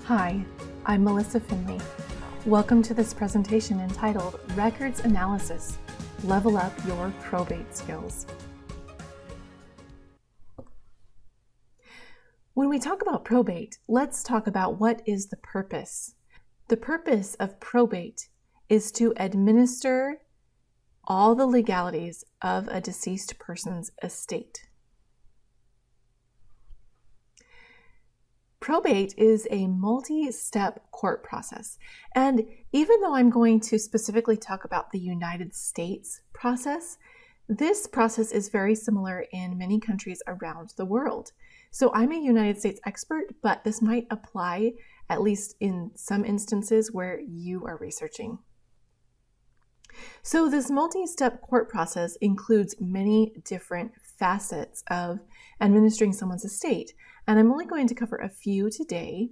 Hi, I'm Melissa Finley. Welcome to this presentation entitled Records Analysis, Level Up Your Probate Skills. When we talk about probate, let's talk about what is the purpose. The purpose of probate is to administer all the legalities of a deceased person's estate. Probate is a multi-step court process, and even though I'm going to specifically talk about the United States process, this process is very similar in many countries around the world. So I'm a United States expert, but this might apply at least in some instances where you are researching. So this multi-step court process includes many different facets of administering someone's estate, and I'm only going to cover a few today.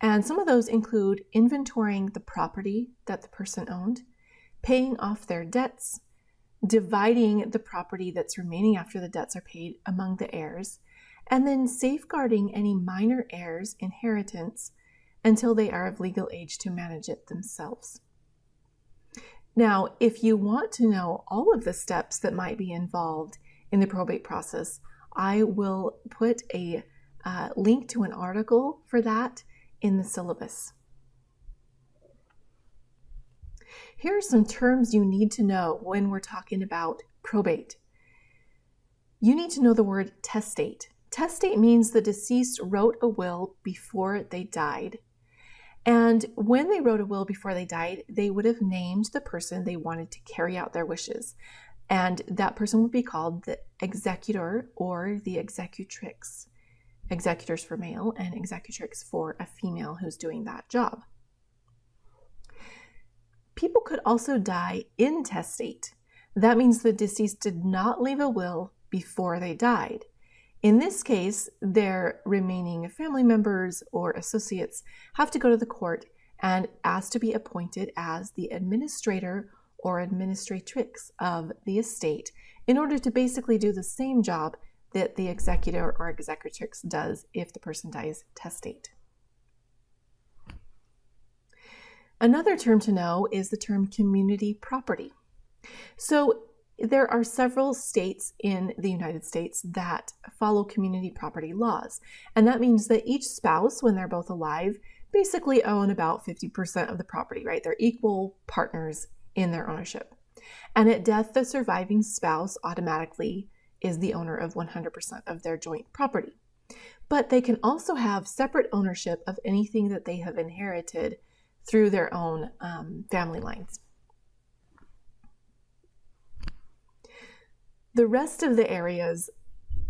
And some of those include inventorying the property that the person owned, paying off their debts, dividing the property that's remaining after the debts are paid among the heirs, and then safeguarding any minor heirs' inheritance until they are of legal age to manage it themselves. Now, if you want to know all of the steps that might be involved in the probate process, I will put a link to an article for that in the syllabus. Here are some terms you need to know when we're talking about probate. You need to know the word testate. Testate means the deceased wrote a will before they died. And when they wrote a will before they died, they would have named the person they wanted to carry out their wishes. And that person would be called the executor or the executrix. Executors for male and executrix for a female who's doing that job. People could also die intestate. That means the deceased did not leave a will before they died. In this case, their remaining family members or associates have to go to the court and ask to be appointed as the administrator or administratrix of the estate in order to basically do the same job that the executor or executrix does if the person dies testate. Another term to know is the term community property. So there are several states in the United States that follow community property laws. And that means that each spouse, when they're both alive, basically own about 50% of the property, right? They're equal partners in their ownership. And at death, the surviving spouse automatically is the owner of 100% of their joint property. But they can also have separate ownership of anything that they have inherited through their own family lines. The rest of the areas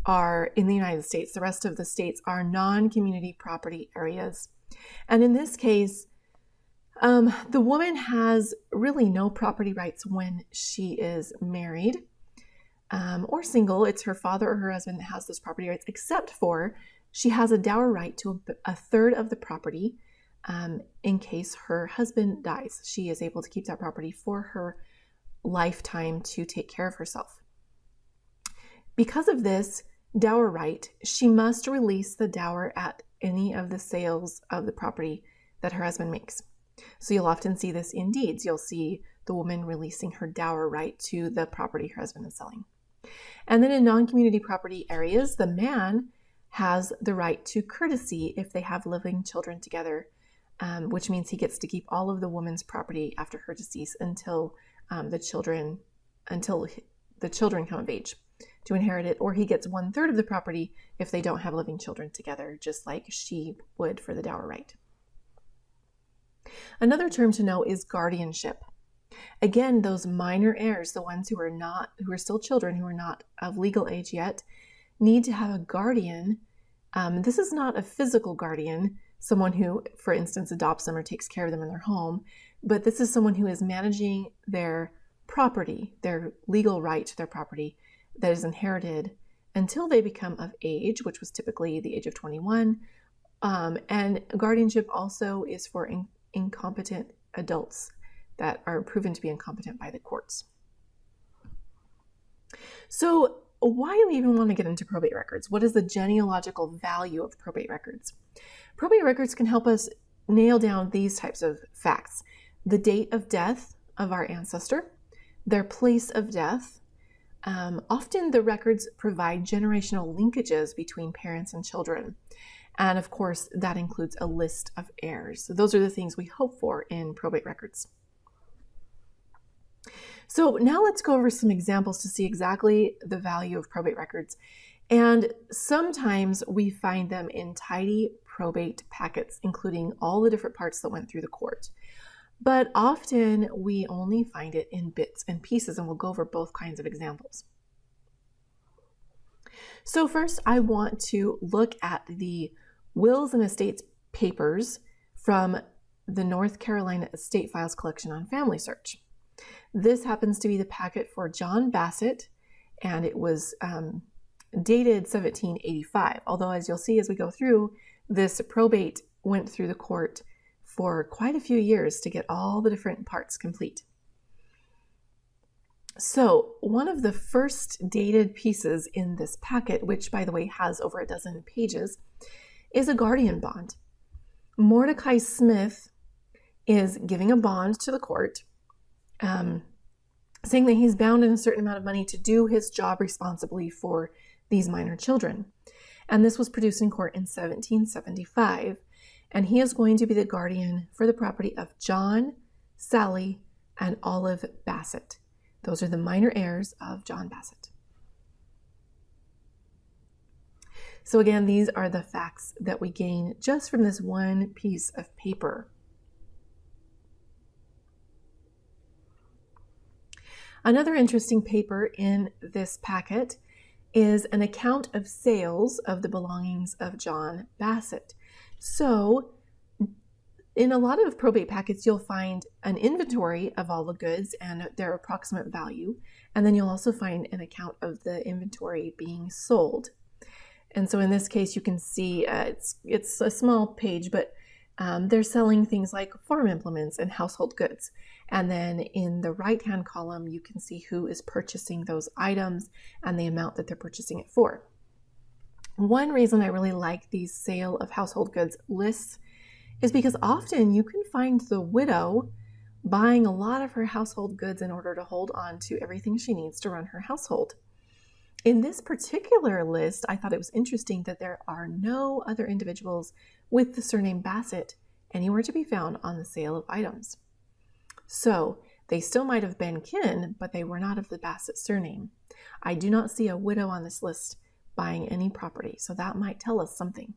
are in the United States. The rest of the states are non-community property areas. And in this case, the woman has really no property rights when she is married or single. It's her father or her husband that has those property rights, except for she has a dower right to a third of the property in case her husband dies. She is able to keep that property for her lifetime to take care of herself. Because of this dower right, she must release the dower at any of the sales of the property that her husband makes. So you'll often see this in deeds. You'll see the woman releasing her dower right to the property her husband is selling. And then in non-community property areas, the man has the right to courtesy if they have living children together, which means he gets to keep all of the woman's property after her decease until the children come of age to inherit it, or he gets 1/3 of the property if they don't have living children together, just like she would for the dower right. Another term to know is guardianship. Again, those minor heirs, the ones who are still children, who are not of legal age yet, need to have a guardian. This is not a physical guardian, someone who, for instance, adopts them or takes care of them in their home, but this is someone who is managing their property, their legal right to their property that is inherited until they become of age, which was typically the age of 21. And guardianship also is for incompetent adults that are proven to be incompetent by the courts. So why do we even want to get into probate records? What is the genealogical value of probate records? probate records can help us nail down these types of facts: the date of death of our ancestor, their place of death. Often the records provide generational linkages between parents and children. And of course, that includes a list of heirs. So those are the things we hope for in probate records. So now let's go over some examples to see exactly the value of probate records. And sometimes we find them in tidy probate packets, including all the different parts that went through the court. But often we only find it in bits and pieces, and we'll go over both kinds of examples. So first, I want to look at the Wills and Estates papers from the North Carolina Estate Files collection on Family Search. This happens to be the packet for John Bassett, and it was dated 1785. Although, as you'll see as we go through, this probate went through the court for quite a few years to get all the different parts complete. So one of the first dated pieces in this packet, which by the way has over a dozen pages, is a guardian bond. Mordecai Smith is giving a bond to the court, saying that he's bound in a certain amount of money to do his job responsibly for these minor children. And this was produced in court in 1775. And he is going to be the guardian for the property of John, Sally, and Olive Bassett. Those are the minor heirs of John Bassett. So again, these are the facts that we gain just from this one piece of paper. Another interesting paper in this packet is an account of sales of the belongings of John Bassett. So in a lot of probate packets, you'll find an inventory of all the goods and their approximate value. And then you'll also find an account of the inventory being sold. And so in this case, you can see it's a small page, but they're selling things like farm implements and household goods. And then in the right-hand column, you can see who is purchasing those items and the amount that they're purchasing it for. One reason I really like these sale of household goods lists is because often you can find the widow buying a lot of her household goods in order to hold on to everything she needs to run her household. In this particular list, I thought it was interesting that there are no other individuals with the surname Bassett anywhere to be found on the sale of items. So they still might have been kin, but they were not of the Bassett surname. I do not see a widow on this list buying any property, so that might tell us something.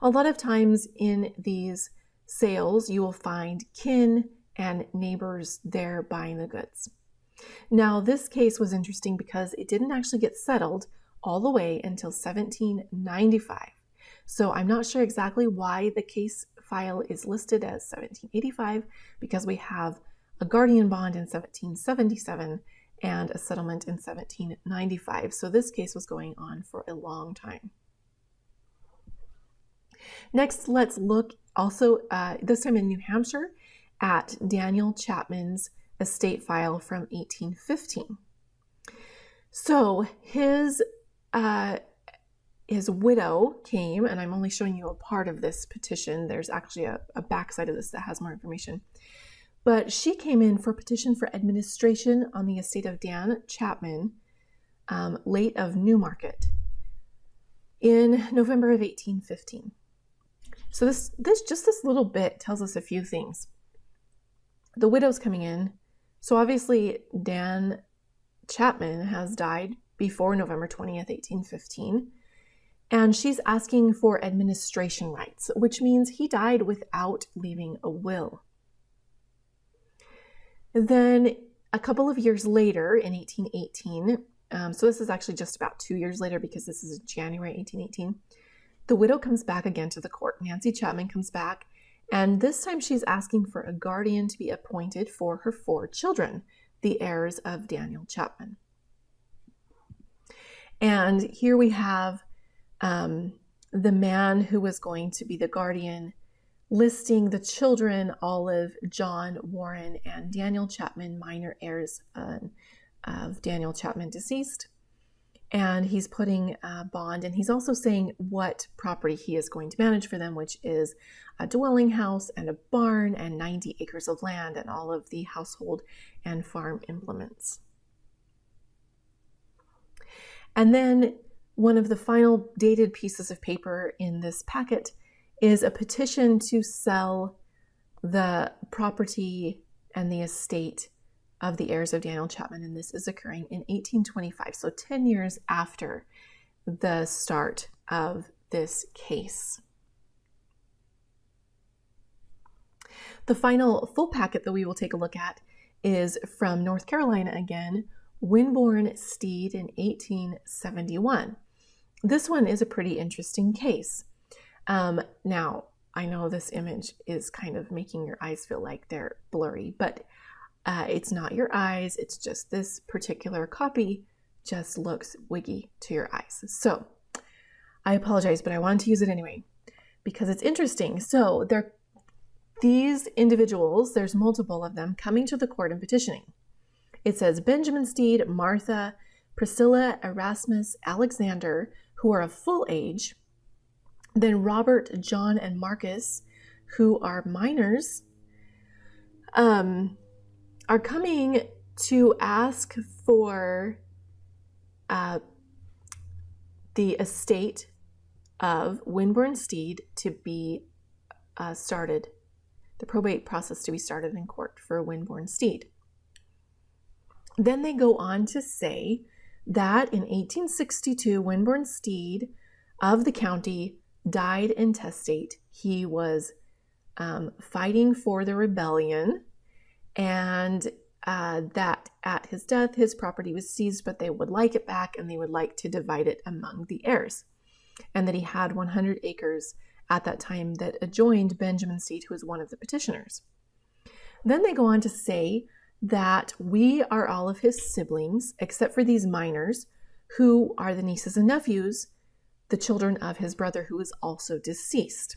A lot of times in these sales, you will find kin and neighbors there buying the goods. Now, this case was interesting because it didn't actually get settled all the way until 1795. So I'm not sure exactly why the case file is listed as 1785, because we have a guardian bond in 1777 and a settlement in 1795. So this case was going on for a long time. Next, let's look also, this time in New Hampshire, at Daniel Chapman's estate file from 1815. So his widow came, and I'm only showing you a part of this petition. There's actually a backside of this that has more information. But she came in for a petition for administration on the estate of Dan Chapman, late of Newmarket, in November of 1815. So this little bit tells us a few things. The widow's coming in. So obviously Dan Chapman has died before November 20th, 1815. And she's asking for administration rights, which means he died without leaving a will. Then a couple of years later, in 1818, so this is actually just about 2 years later because this is January 1818, the widow comes back again to the court. Nancy Chapman comes back, and this time she's asking for a guardian to be appointed for her 4 children, the heirs of Daniel Chapman. And here we have the man who was going to be the guardian listing the children, Olive, John, Warren, and Daniel Chapman, minor heirs of Daniel Chapman deceased. and he's putting a bond, and he's also saying what property he is going to manage for them, which is a dwelling house and a barn and 90 acres of land and all of the household and farm implements. And then one of the final dated pieces of paper in this packet is a petition to sell the property and the estate of the heirs of Daniel Chapman, and this is occurring in 1825, so 10 years after the start of this case. The final full packet that we will take a look at is from North Carolina again, Winborne Steed in 1871. This one is a pretty interesting case. Now, I know this image is kind of making your eyes feel like they're blurry, but it's not your eyes, it's just this particular copy just looks wiggy to your eyes. So I apologize, but I wanted to use it anyway because it's interesting. So these individuals, there's multiple of them coming to the court and petitioning. It says Benjamin Steed, Martha, Priscilla, Erasmus, Alexander, who are of full age, then Robert, John, and Marcus, who are minors, are coming to ask for the estate of Winborne Steed to be started, the probate process to be started in court for Winborne Steed. Then they go on to say that in 1862, Winborne Steed of the county died intestate. He was fighting for the rebellion, and that at his death, his property was seized, but they would like it back and they would like to divide it among the heirs. And that he had 100 acres at that time that adjoined Benjamin Steed, who was one of the petitioners. Then they go on to say that we are all of his siblings, except for these minors, who are the nieces and nephews, the children of his brother, who is also deceased.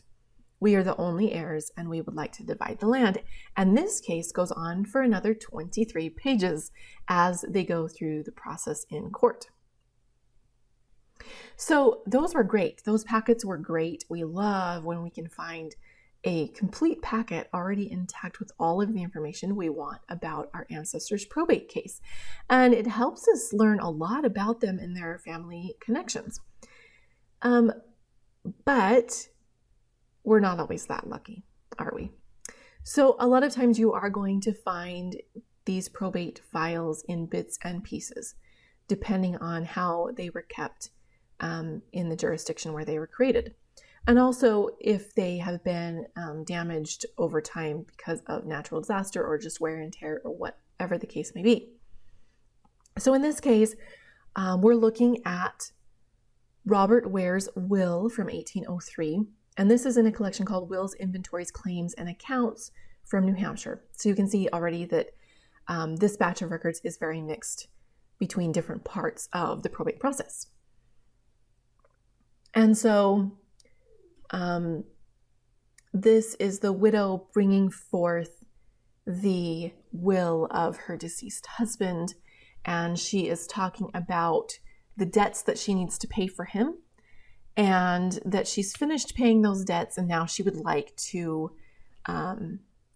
We are the only heirs, and we would like to divide the land. And this case goes on for another 23 pages as they go through the process in court. So those were great. Those packets were great. We love when we can find a complete packet already intact with all of the information we want about our ancestors' probate case. And it helps us learn a lot about them and their family connections. But we're not always that lucky, are we? So a lot of times you are going to find these probate files in bits and pieces, depending on how they were kept in the jurisdiction where they were created. And also if they have been damaged over time because of natural disaster or just wear and tear or whatever the case may be. So in this case, we're looking at Robert Ware's will from 1803. And this is in a collection called Wills, Inventories, Claims, and Accounts from New Hampshire. So you can see already that this batch of records is very mixed between different parts of the probate process. And so this is the widow bringing forth the will of her deceased husband, and she is talking about the debts that she needs to pay for him, and that she's finished paying those debts, and now she would like to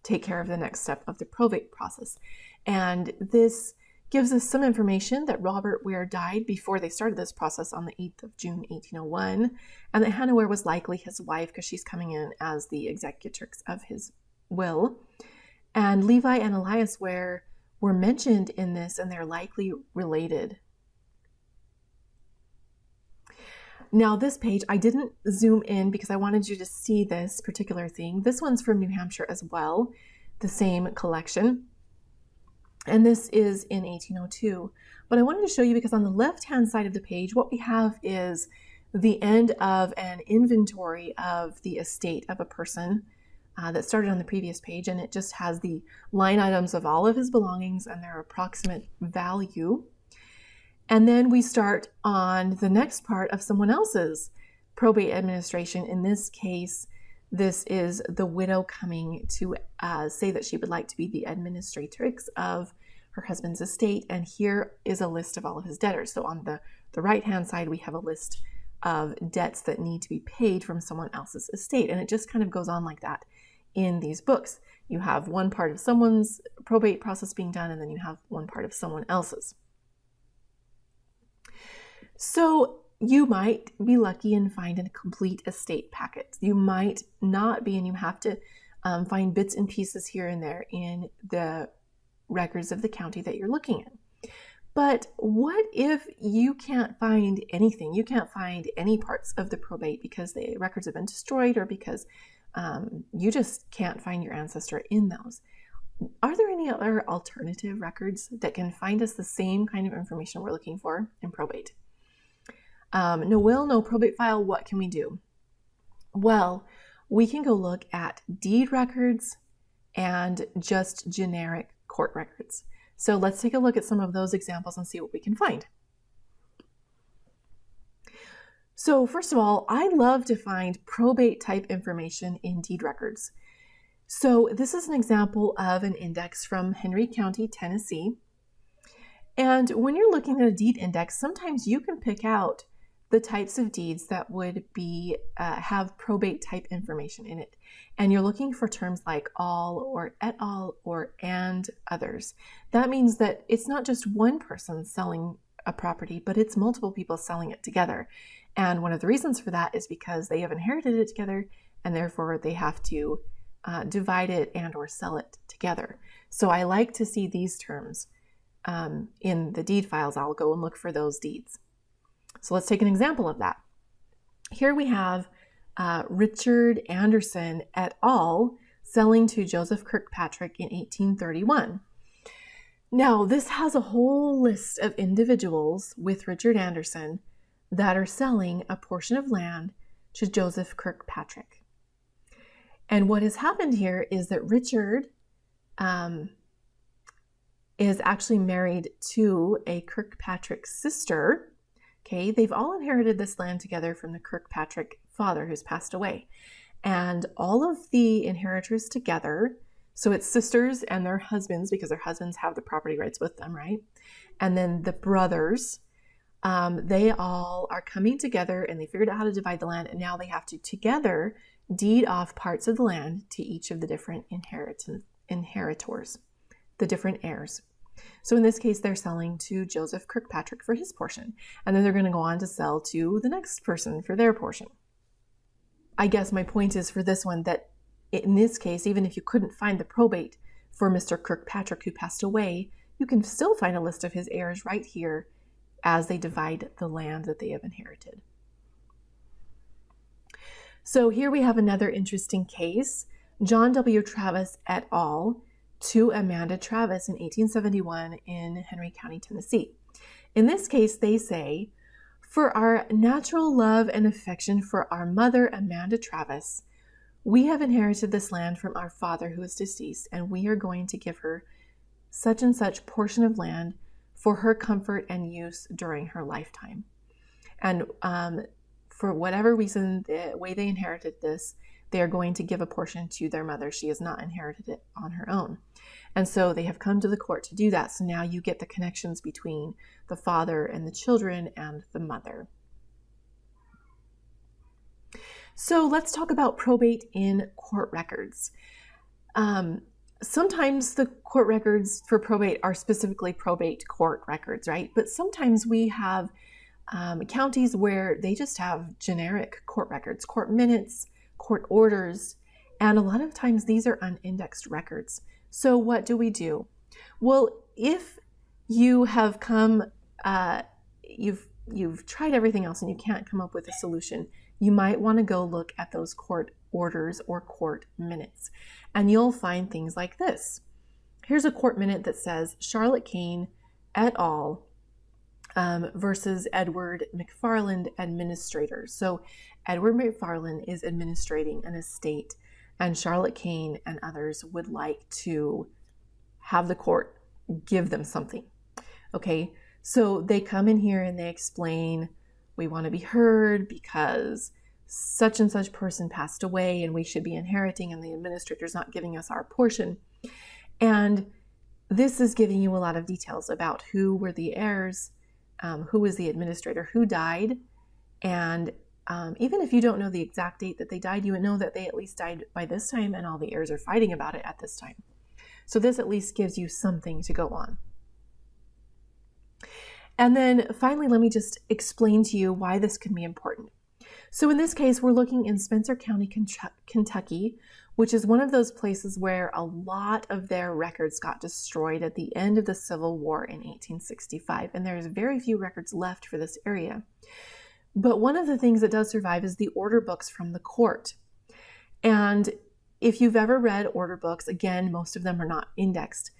take care of the next step of the probate process. And this gives us some information that Robert Ware died before they started this process on the 8th of June, 1801, and that Hannah Ware was likely his wife because she's coming in as the executrix of his will. And Levi and Elias Ware were mentioned in this, and they're likely related. Now this page, I didn't zoom in because I wanted you to see this particular thing. This one's from New Hampshire as well, the same collection. And this is in 1802. But I wanted to show you because on the left-hand side of the page, what we have is the end of an inventory of the estate of a person that started on the previous page. And it just has the line items of all of his belongings and their approximate value. And then we start on the next part of someone else's probate administration. In this case, this is the widow coming to say that she would like to be the administratrix of her husband's estate, and here is a list of all of his debtors. So on the right-hand side, we have a list of debts that need to be paid from someone else's estate. And it just kind of goes on like that in these books. You have one part of someone's probate process being done, and then you have one part of someone else's. So you might be lucky and find a complete estate packet. You might not be, and you have to find bits and pieces here and there in the records of the county that you're looking in. But what if you can't find anything? You can't find any parts of the probate because the records have been destroyed, or because you just can't find your ancestor in those. Are there any other alternative records that can find us the same kind of information we're looking for in probate? No will, no probate file, what can we do? Well, we can go look at deed records and just generic court records. So let's take a look at some of those examples and see what we can find. So first of all, I love to find probate type information in deed records. So this is an example of an index from Henry County, Tennessee. And when you're looking at a deed index, sometimes you can pick out the types of deeds that would be have probate type information in it. And you're looking for terms like all or et al or and others. That means that it's not just one person selling a property, but it's multiple people selling it together. And one of the reasons for that is because they have inherited it together, and therefore they have to divide it and or sell it together. So I like to see these terms in the deed files. I'll go and look for those deeds. So let's take an example of that. Here we have Richard Anderson et al. Selling to Joseph Kirkpatrick in 1831. Now, this has a whole list of individuals with Richard Anderson that are selling a portion of land to Joseph Kirkpatrick. And what has happened here is that Richard is actually married to a Kirkpatrick sister. Okay, they've all inherited this land together from the Kirkpatrick father who's passed away. And all of the inheritors together, so it's sisters and their husbands, because their husbands have the property rights with them, right? And then the brothers, they all are coming together and they figured out how to divide the land, and now they have to together deed off parts of the land to each of the different inheritors, the different heirs. So in this case, they're selling to Joseph Kirkpatrick for his portion, and then they're going to go on to sell to the next person for their portion. I guess my point is for this one that in this case, even if you couldn't find the probate for Mr. Kirkpatrick who passed away, you can still find a list of his heirs right here as they divide the land that they have inherited. So here we have another interesting case. John W. Travis et al. To Amanda Travis in 1871 in Henry County, Tennessee. In this case, they say, "For our natural love and affection for our mother, Amanda Travis, we have inherited this land from our father who is deceased, and we are going to give her such and such portion of land for her comfort and use during her lifetime." And for whatever reason, the way they inherited this, they are going to give a portion to their mother. She has not inherited it on her own. And so they have come to the court to do that. So now you get the connections between the father and the children and the mother. So let's talk about probate in court records. Sometimes the court records for probate are specifically probate court records, right? But sometimes we have counties where they just have generic court records, court minutes, court orders, and a lot of times these are unindexed records. So what do? Well, if you have you've tried everything else and you can't come up with a solution, you might want to go look at those court orders or court minutes, and you'll find things like this. Here's a court minute that says Charlotte Kane et al. Versus Edward McFarland, administrator. So Edward McFarland is administrating an estate, and Charlotte Kane and others would like to have the court give them something. Okay, so they come in here and they explain, we want to be heard because such and such person passed away and we should be inheriting, and the administrator's not giving us our portion. And this is giving you a lot of details about who were the heirs, who was the administrator, who died, and even if you don't know the exact date that they died, you would know that they at least died by this time and all the heirs are fighting about it at this time. So this at least gives you something to go on. And then finally, let me just explain to you why this can be important. So in this case, we're looking in Spencer County, Kentucky, which is one of those places where a lot of their records got destroyed at the end of the Civil War in 1865, and there's very few records left for this area. But one of the things that does survive is the order books from the court. And if you've ever read order books, again, most of them are not indexed.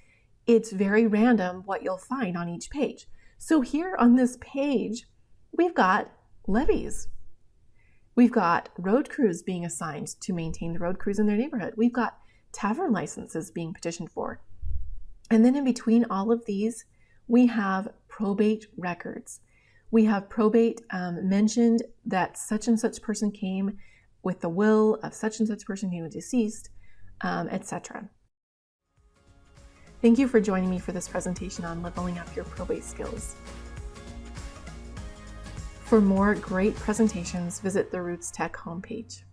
It's very random what you'll find on each page. So here on this page, we've got levies. We've got road crews being assigned to maintain the road crews in their neighborhood. We've got tavern licenses being petitioned for. And then in between all of these, we have probate records. We have probate mentioned that such and such person came with the will of such and such person who was deceased, etc. Thank you for joining me for this presentation on leveling up your probate skills. For more great presentations, visit the RootsTech homepage.